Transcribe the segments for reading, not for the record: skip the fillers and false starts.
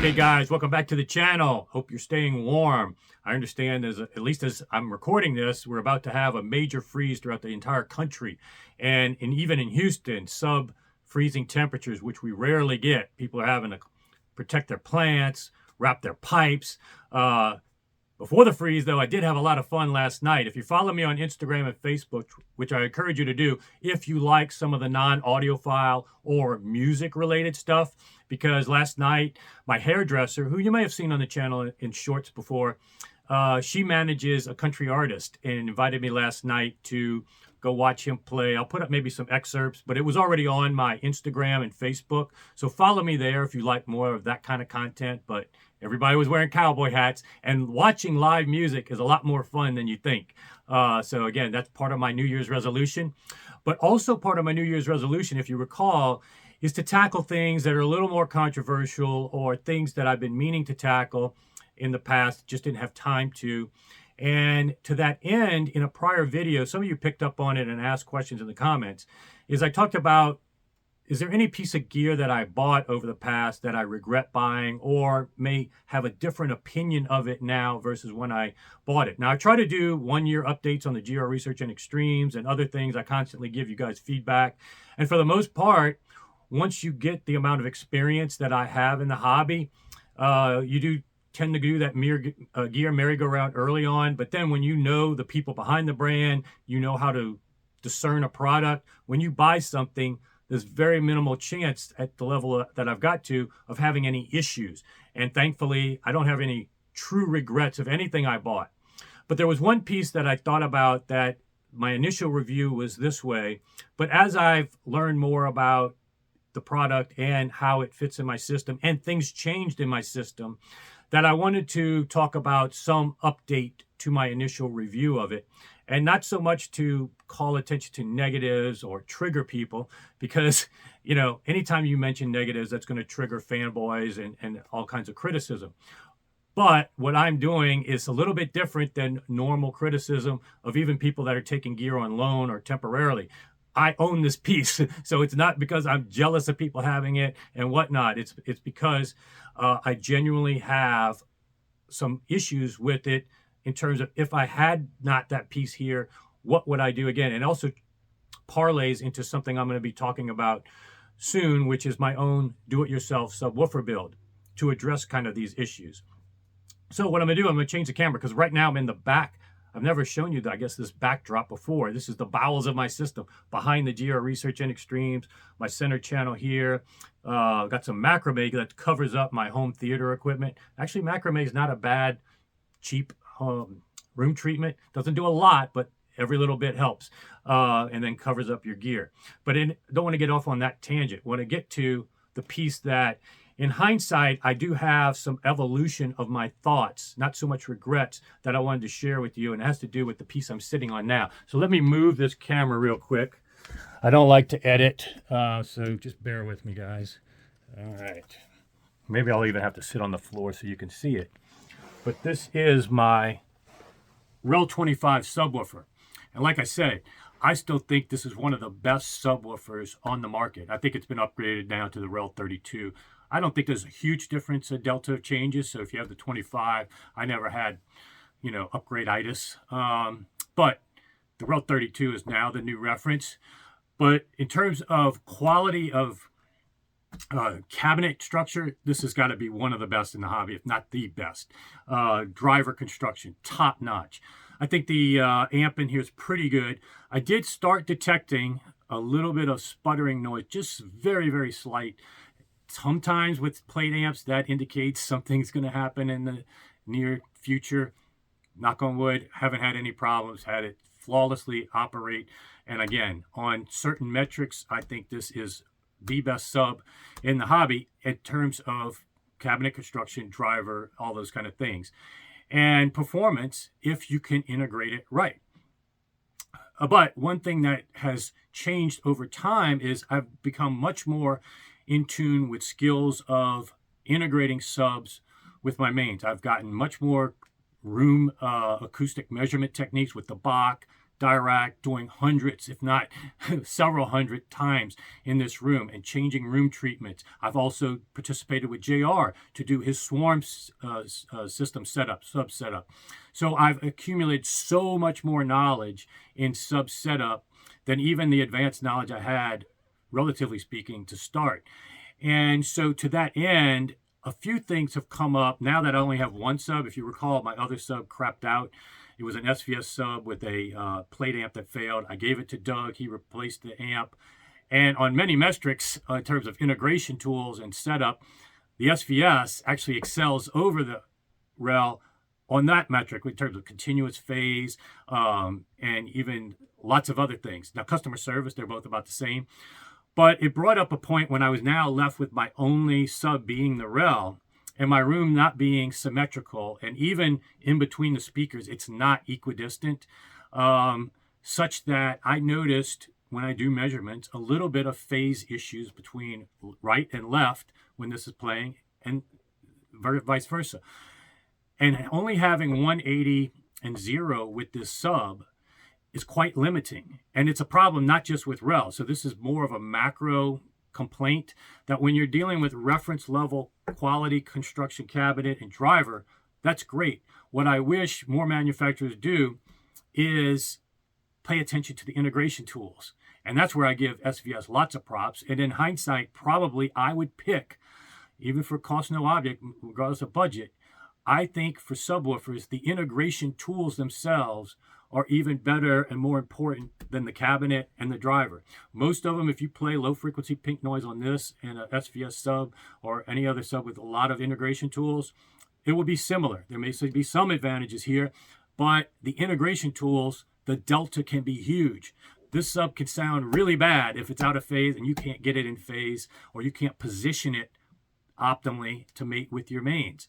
Okay, guys, welcome back to the channel. Hope you're staying warm. I understand, at least as I'm recording this, we're about to have a major freeze throughout the entire country. And even in Houston, sub-freezing temperatures, which we rarely get. People are having to protect their plants, wrap their pipes. Before the freeze, though, I did have a lot of fun last night. If you follow me on Instagram and Facebook, which I encourage you to do, if you like some of the non-audiophile or music-related stuff, because last night, my hairdresser, who you may have seen on the channel in shorts before, she manages a country artist and invited me last night to go watch him play. I'll put up maybe some excerpts, but it was already on my Instagram and Facebook. So follow me there if you like more of that kind of content. But everybody was wearing cowboy hats, and watching live music is a lot more fun than you think. So again, that's part of my New Year's resolution. But also part of my New Year's resolution, if you recall, is to tackle things that are a little more controversial or things that I've been meaning to tackle in the past, just didn't have time to. And to that end, in a prior video, some of you picked up on it and asked questions in the comments, is I talked about, is there any piece of gear that I bought over the past that I regret buying or may have a different opinion of it now versus when I bought it? Now, I try to do one-year updates on the GR Research and Extremes and other things. I constantly give you guys feedback. And for the most part, once you get the amount of experience that I have in the hobby, you do tend to do that gear merry-go-round early on. But then when you know the people behind the brand, you know how to discern a product. When you buy something, there's very minimal chance at the level that I've got to of having any issues. And thankfully, I don't have any true regrets of anything I bought. But there was one piece that I thought about that my initial review was this way. But as I've learned more about the product and how it fits in my system, and things changed in my system, that I wanted to talk about some update to my initial review of it. And not so much to call attention to negatives or trigger people, because, you know, anytime you mention negatives, that's going to trigger fanboys and all kinds of criticism. But what I'm doing is a little bit different than normal criticism of even people that are taking gear on loan or temporarily. I own this piece, so it's not because I'm jealous of people having it and whatnot. It's because I genuinely have some issues with it in terms of, if I had not that piece here, what would I do again? And also parlays into something I'm going to be talking about soon, which is my own do-it-yourself subwoofer build to address kind of these issues. So what I'm going to do, I'm going to change the camera, because right now I'm in the back. I've never shown you, I guess, this backdrop before. This is the bowels of my system behind the GR Research and Extremes, my center channel here. Got some macrame that covers up my home theater equipment. Actually, macrame is not a bad, cheap room treatment. Doesn't do a lot, but every little bit helps. And then covers up your gear. But don't want to get off on that tangent. Want to get to the piece that, in hindsight, I do have some evolution of my thoughts, not so much regrets, that I wanted to share with you, and it has to do with the piece I'm sitting on now. So let me move this camera real quick. I don't like to edit, so just bear with me, guys. All right. Maybe I'll even have to sit on the floor so you can see it. But this is my Rel 25 subwoofer. And like I said, I still think this is one of the best subwoofers on the market. I think it's been upgraded now to the Rel 32. I don't think there's a huge difference, a delta of changes. So if you have the 25, I never had, upgrade-itis. But the Rel 32 is now the new reference. But in terms of quality of cabinet structure, this has got to be one of the best in the hobby, if not the best. Driver construction, top notch. I think the amp in here is pretty good. I did start detecting a little bit of sputtering noise, just very, very slight. Sometimes with plate amps, that indicates something's going to happen in the near future. Knock on wood, haven't had any problems, had it flawlessly operate. And again, on certain metrics, I think this is the best sub in the hobby in terms of cabinet construction, driver, all those kind of things. And performance, if you can integrate it right. But one thing that has changed over time is I've become much more in tune with skills of integrating subs with my mains. I've gotten much more room acoustic measurement techniques with the Bach, Dirac doing hundreds, if not several hundred times in this room and changing room treatments. I've also participated with JR to do his swarm system setup, sub setup. So I've accumulated so much more knowledge in sub setup than even the advanced knowledge I had, relatively speaking, to start. And so to that end, a few things have come up now that I only have one sub. If you recall, my other sub crapped out. It was an SVS sub with a plate amp that failed. I gave it to Doug. He replaced the amp. And on many metrics, in terms of integration tools and setup, the SVS actually excels over the REL on that metric in terms of continuous phase and even lots of other things. Now, customer service, they're both about the same. But it brought up a point when I was now left with my only sub being the REL, and my room not being symmetrical, and even in between the speakers, it's not equidistant, such that I noticed when I do measurements a little bit of phase issues between right and left when this is playing, and vice versa. And only having 180 and 0 with this sub is quite limiting. And it's a problem not just with REL. So this is more of a macro complaint that when you're dealing with reference level quality construction cabinet and driver, that's great. What I wish more manufacturers do is pay attention to the integration tools. And that's where I give SVS lots of props. And in hindsight, probably I would pick, even for cost no object, regardless of budget, I think for subwoofers, the integration tools themselves are even better and more important than the cabinet and the driver. Most of them, if you play low frequency pink noise on this and a SVS sub or any other sub with a lot of integration tools, it will be similar. There may be some advantages here, but the integration tools, the delta can be huge. This sub can sound really bad if it's out of phase and you can't get it in phase, or you can't position it optimally to mate with your mains.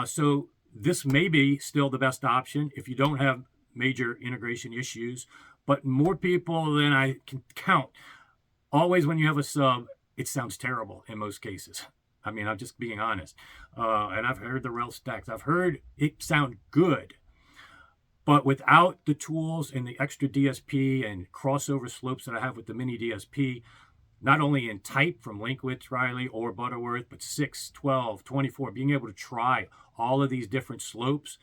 So this may be still the best option if you don't have major integration issues, but more people than I can count, always when you have a sub, it sounds terrible in most cases. I mean, I'm just being honest. And I've heard the REL stacks. I've heard it sound good, but without the tools and the extra DSP and crossover slopes that I have with the mini DSP, not only in type from Linkwitz, Riley, or Butterworth, but 6, 12, 24, being able to try all of these different slopes,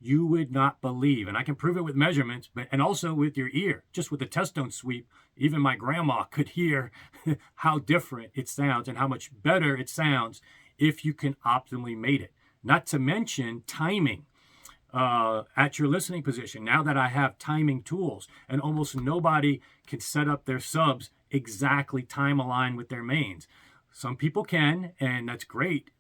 you would not believe, and I can prove it with measurements, but and also with your ear, just with the test tone sweep. Even my grandma could hear how different it sounds and how much better it sounds if you can optimally mate it. Not to mention timing at your listening position. Now that I have timing tools, and almost nobody can set up their subs exactly time aligned with their mains. Some people can, and that's great.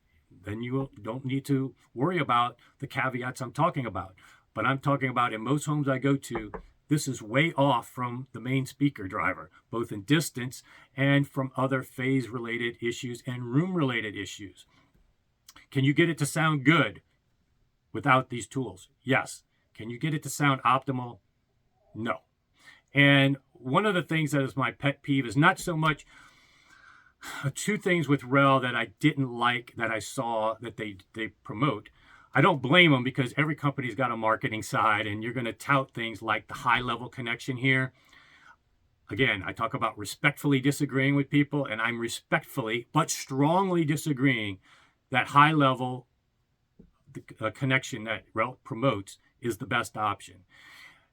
Then you don't need to worry about the caveats I'm talking about. But I'm talking about in most homes I go to, this is way off from the main speaker driver, both in distance and from other phase-related issues and room-related issues. Can you get it to sound good without these tools? Yes. Can you get it to sound optimal? No. And one of the things that is my pet peeve is not so much two things with REL that I didn't like that I saw that they promote. I don't blame them because every company's got a marketing side, and you're going to tout things like the high level connection here. Again, I talk about respectfully disagreeing with people, and I'm respectfully but strongly disagreeing that high level connection that REL promotes is the best option.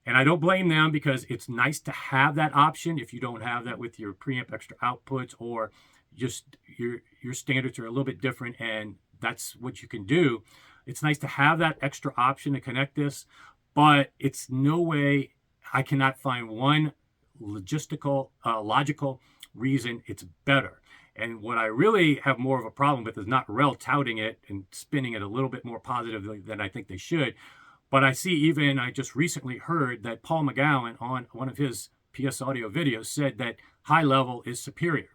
And I don't blame them because it's nice to have that option if you don't have that with your preamp extra outputs, or just your standards are a little bit different and that's what you can do. It's nice to have that extra option to connect this, but it's no way, I cannot find one logical reason it's better. And what I really have more of a problem with is not REL touting it and spinning it a little bit more positively than I think they should. But I see, even I just recently heard that Paul McGowan on one of his PS Audio videos said that high level is superior.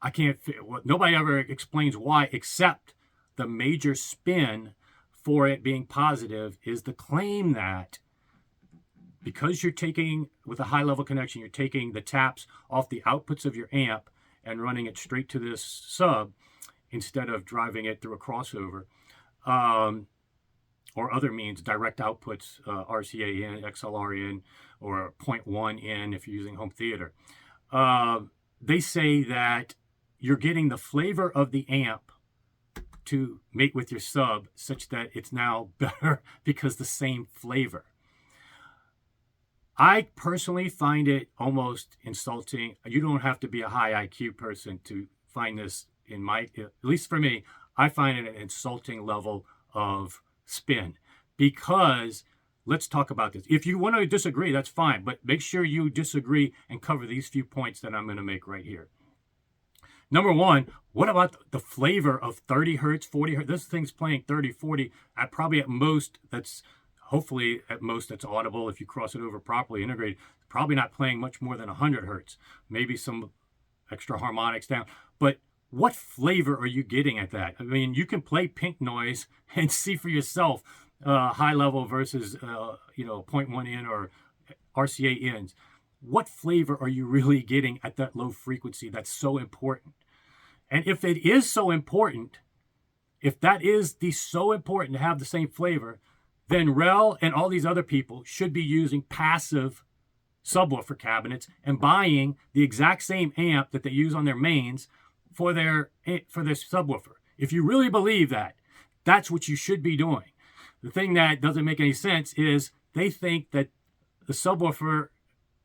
I can't, nobody ever explains why, except the major spin for it being positive is the claim that because you're taking, with a high level connection, you're taking the taps off the outputs of your amp and running it straight to this sub instead of driving it through a crossover. or other means, direct outputs, RCA in, XLR in, or 0.1 in if you're using home theater. They say that you're getting the flavor of the amp to mate with your sub such that it's now better because the same flavor. I personally find it almost insulting. You don't have to be a high IQ person to find this, at least for me, I find it an insulting level of spin, because let's talk about this. If you want to disagree, that's fine, but make sure you disagree and cover these few points that I'm going to make right here. Number one, what about the flavor of 30 hertz, 40 hertz? This thing's playing 30, 40, probably at most, hopefully at most that's audible if you cross it over properly integrated. Probably not playing much more than 100 hertz, maybe some extra harmonics down. But what flavor are you getting at that? I mean, you can play pink noise and see for yourself high level versus 0.1 in or RCA ins. What flavor are you really getting at that low frequency that's so important? And if it is so important, if that is so important to have the same flavor, then Rel and all these other people should be using passive subwoofer cabinets and buying the exact same amp that they use on their mains for their subwoofer. If you really believe that, that's what you should be doing. The thing that doesn't make any sense is they think that the subwoofer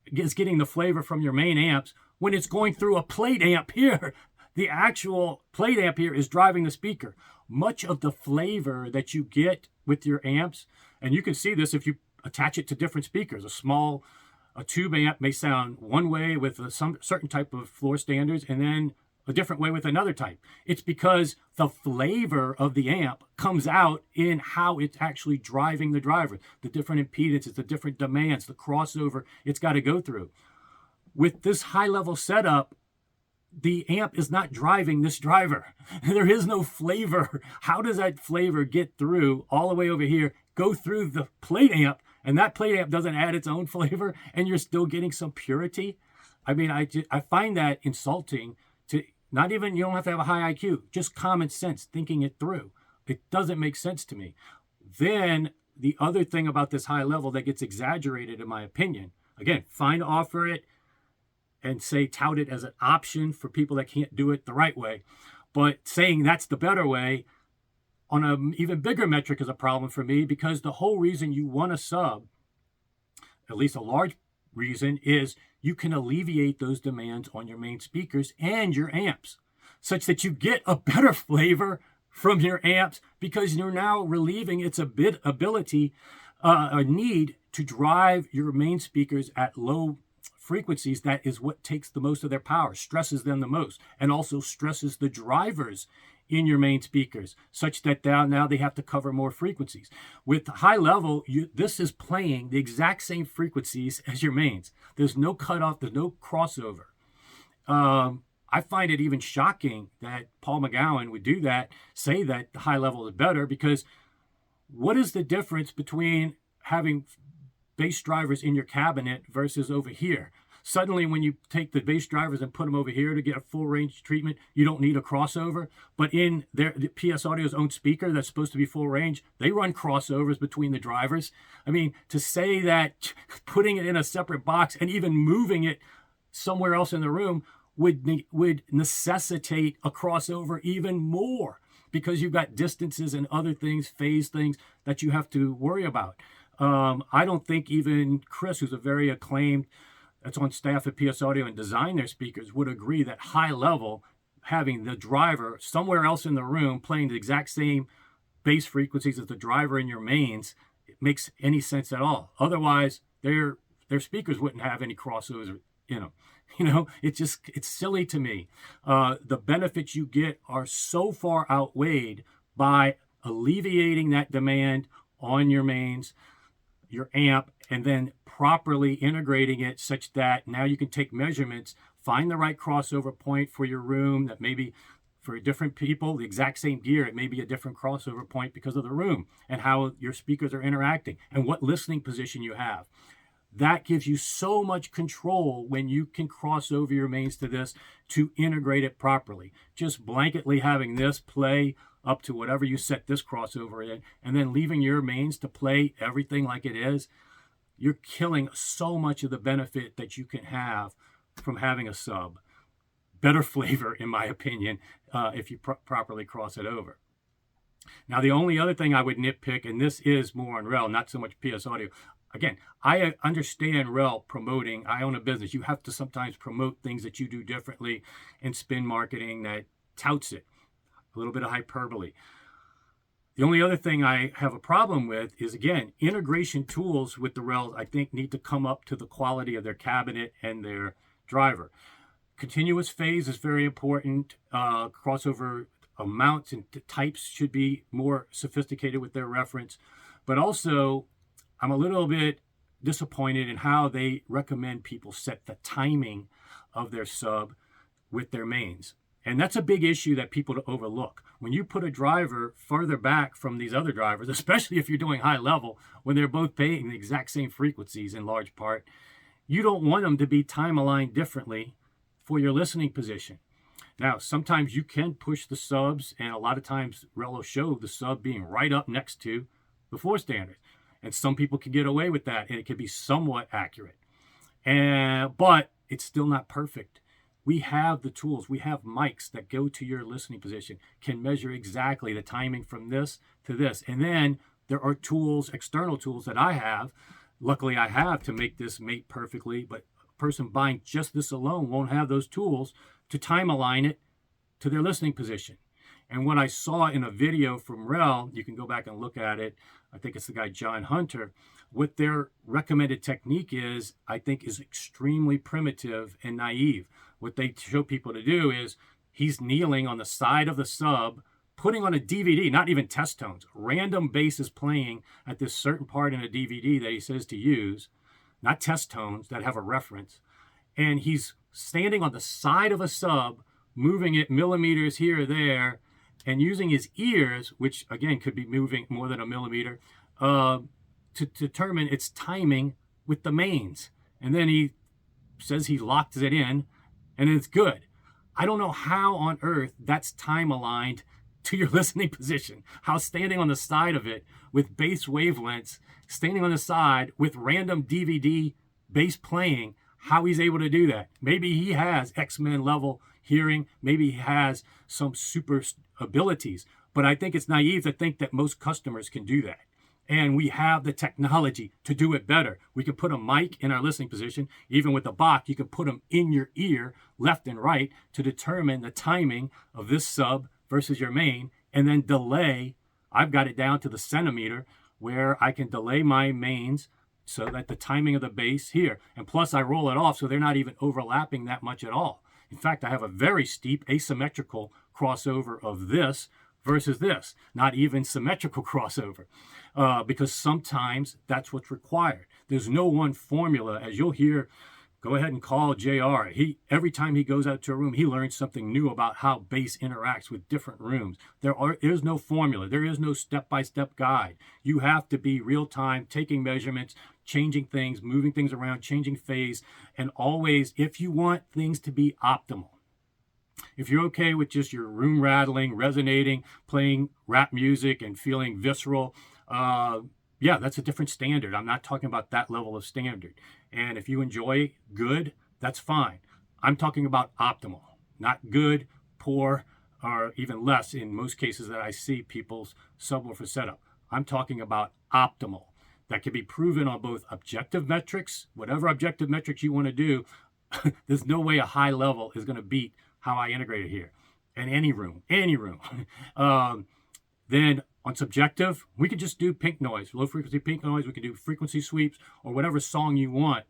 is getting the flavor from your main amps when it's going through a plate amp here. The actual plate amp here is driving the speaker. Much of the flavor that you get with your amps, and you can see this if you attach it to different speakers. A tube amp may sound one way with some certain type of floor standards, and then a different way with another type. It's because the flavor of the amp comes out in how it's actually driving the driver, the different impedances, the different demands, the crossover it's got to go through. With this high-level setup, the amp is not driving this driver. There is no flavor. How does that flavor get through all the way over here, go through the plate amp, and that plate amp doesn't add its own flavor, and you're still getting some purity? I mean, I find that insulting. To not even, you don't have to have a high IQ, just common sense, thinking it through. It doesn't make sense to me. Then the other thing about this high level that gets exaggerated, in my opinion, again, fine to offer it and tout it as an option for people that can't do it the right way. But saying that's the better way on an even bigger metric is a problem for me, because the whole reason you want a sub, at least a large reason, is you can alleviate those demands on your main speakers and your amps such that you get a better flavor from your amps, because you're now relieving its ability, a need to drive your main speakers at low frequencies. That is what takes the most of their power, stresses them the most, and also stresses the drivers in your main speakers, such that now they have to cover more frequencies. With high level, this is playing the exact same frequencies as your mains. There's no cutoff, there's no crossover. I find it even shocking that Paul McGowan would do that, say that the high level is better, because what is the difference between having bass drivers in your cabinet versus over here? Suddenly, when you take the bass drivers and put them over here to get a full range treatment, you don't need a crossover. But in the PS Audio's own speaker that's supposed to be full range, they run crossovers between the drivers. I mean, to say that putting it in a separate box and even moving it somewhere else in the room would necessitate a crossover even more, because you've got distances and other things, phase things that you have to worry about. I don't think even Chris, who's a very acclaimed, that's on staff at PS Audio and design their speakers, would agree that high level, having the driver somewhere else in the room playing the exact same bass frequencies as the driver in your mains, it makes any sense at all. Otherwise, their speakers wouldn't have any crossovers in them. It's silly to me. The benefits you get are so far outweighed by alleviating that demand on your mains, your amp, and then properly integrating it such that now you can take measurements, find the right crossover point for your room. That maybe for different people, the exact same gear, it may be a different crossover point because of the room and how your speakers are interacting and what listening position you have. That gives you so much control when you can cross over your mains to this to integrate it properly. Just blanketly having this play up to whatever you set this crossover in, and then leaving your mains to play everything like it is, you're killing so much of the benefit that you can have from having a sub. Better flavor, in my opinion, if you properly cross it over. Now, the only other thing I would nitpick, and this is more on REL, not so much PS Audio. Again, I understand REL promoting. I own a business. You have to sometimes promote things that you do differently in spin marketing that touts it. A little bit of hyperbole. The only other thing I have a problem with is, again, integration tools with the RELs, I think, need to come up to the quality of their cabinet and their driver. Continuous phase is very important. Crossover amounts and types should be more sophisticated with their reference. But also, I'm a little bit disappointed in how they recommend people set the timing of their sub with their mains. And that's a big issue that people overlook. When you put a driver further back from these other drivers, especially if you're doing high level, when they're both paying the exact same frequencies in large part, you don't want them to be time aligned differently for your listening position. Now, sometimes you can push the subs, and a lot of times REL will show the sub being right up next to the 4 standard. And some people can get away with that, and it can be somewhat accurate. But it's still not perfect. We have the tools. We have mics that go to your listening position, can measure exactly the timing from this to this. And then there are tools, external tools that I have. Luckily, I have to make this mate perfectly, but a person buying just this alone won't have those tools to time align it to their listening position. And what I saw in a video from REL, you can go back and look at it. I think it's the guy John Hunter. What their recommended technique is, I think, is extremely primitive and naive. What they show people to do is he's kneeling on the side of the sub, putting on a DVD, not even test tones. Random bass is playing at this certain part in a DVD that he says to use, not test tones that have a reference. And he's standing on the side of a sub, moving it millimeters here or there, and using his ears, which again could be moving more than a millimeter, to determine its timing with the mains. And then he says he locks it in, and it's good. I don't know how on earth that's time aligned to your listening position. How standing on the side of it with bass wavelengths, standing on the side with random DVD bass playing, how he's able to do that. Maybe he has X-Men level hearing. Maybe he has some super abilities. But I think it's naive to think that most customers can do that. And we have the technology to do it better. We can put a mic in our listening position. Even with the Bach, you can put them in your ear, left and right, to determine the timing of this sub versus your main, and then delay. I've got it down to the centimeter where I can delay my mains so that the timing of the bass here. And plus I roll it off so they're not even overlapping that much at all. In fact, I have a very steep asymmetrical crossover of this versus this, not even symmetrical crossover, because sometimes that's what's required. There's no one formula, as you'll hear. Go ahead and call JR. Every time he goes out to a room, he learns something new about how bass interacts with different rooms. There's no formula. There is no step-by-step guide. You have to be real-time, taking measurements, changing things, moving things around, changing phase, and always, if you want things to be optimal, if you're okay with just your room rattling, resonating, playing rap music and feeling visceral, yeah, that's a different standard. I'm not talking about that level of standard. And if you enjoy good, that's fine. I'm talking about optimal, not good, poor, or even less in most cases that I see people's subwoofer setup. I'm talking about optimal. That can be proven on both objective metrics, whatever objective metrics you want to do. There's no way a high level is going to beat how I integrate it here in any room. Then on subjective, we could just do pink noise, low frequency pink noise. We can do frequency sweeps or whatever song you want.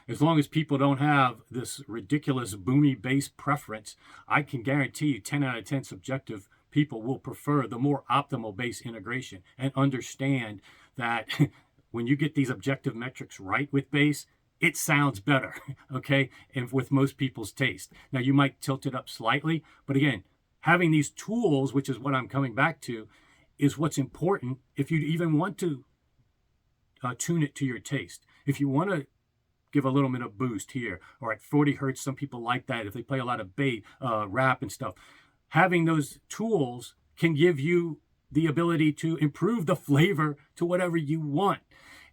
As long as people don't have this ridiculous boomy bass preference, I can guarantee you 10 out of 10 subjective people will prefer the more optimal bass integration and understand that when you get these objective metrics right with bass, it sounds better, okay, and with most people's taste. Now, you might tilt it up slightly, but again, having these tools, which is what I'm coming back to, is what's important if you even want to tune it to your taste. If you want to give a little bit of boost here, or at 40 hertz, some people like that if they play a lot of bass, rap and stuff. Having those tools can give you the ability to improve the flavor to whatever you want.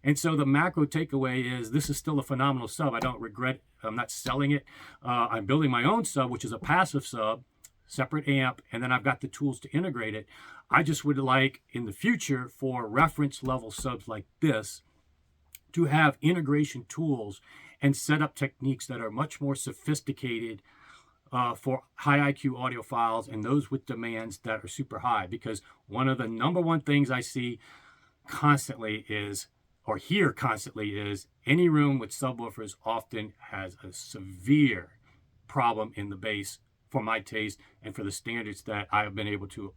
And so the macro takeaway is this is still a phenomenal sub. I don't regret, I'm not selling it. I'm building my own sub, which is a passive sub, separate amp, and then I've got the tools to integrate it. I just would like in the future for reference level subs like this to have integration tools and setup techniques that are much more sophisticated for high IQ audiophiles and those with demands that are super high. Because one of the number one things I see constantly is, or hear constantly is, any room with subwoofers often has a severe problem in the bass for my taste and for the standards that I have been able to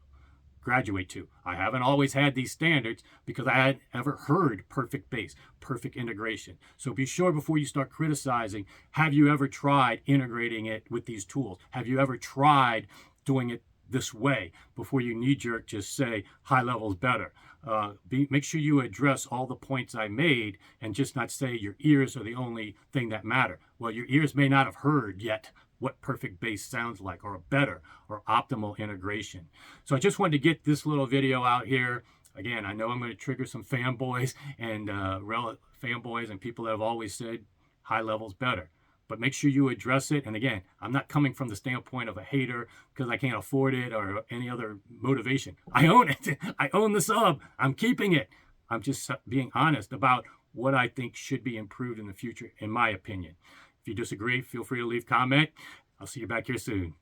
graduate to. I haven't always had these standards because I hadn't ever heard perfect bass, perfect integration. So be sure before you start criticizing, have you ever tried integrating it with these tools? Have you ever tried doing it this way before you knee-jerk just say high level is better? Make sure you address all the points I made and just not say your ears are the only thing that matter. Well, your ears may not have heard yet what perfect bass sounds like, or a better or optimal integration. So I just wanted to get this little video out here. Again, I know I'm going to trigger some fanboys and fanboys and people that have always said high level's better. But make sure you address it. And again, I'm not coming from the standpoint of a hater because I can't afford it or any other motivation. I own it. I own the sub. I'm keeping it. I'm just being honest about what I think should be improved in the future, in my opinion. If you disagree, feel free to leave a comment. I'll see you back here soon.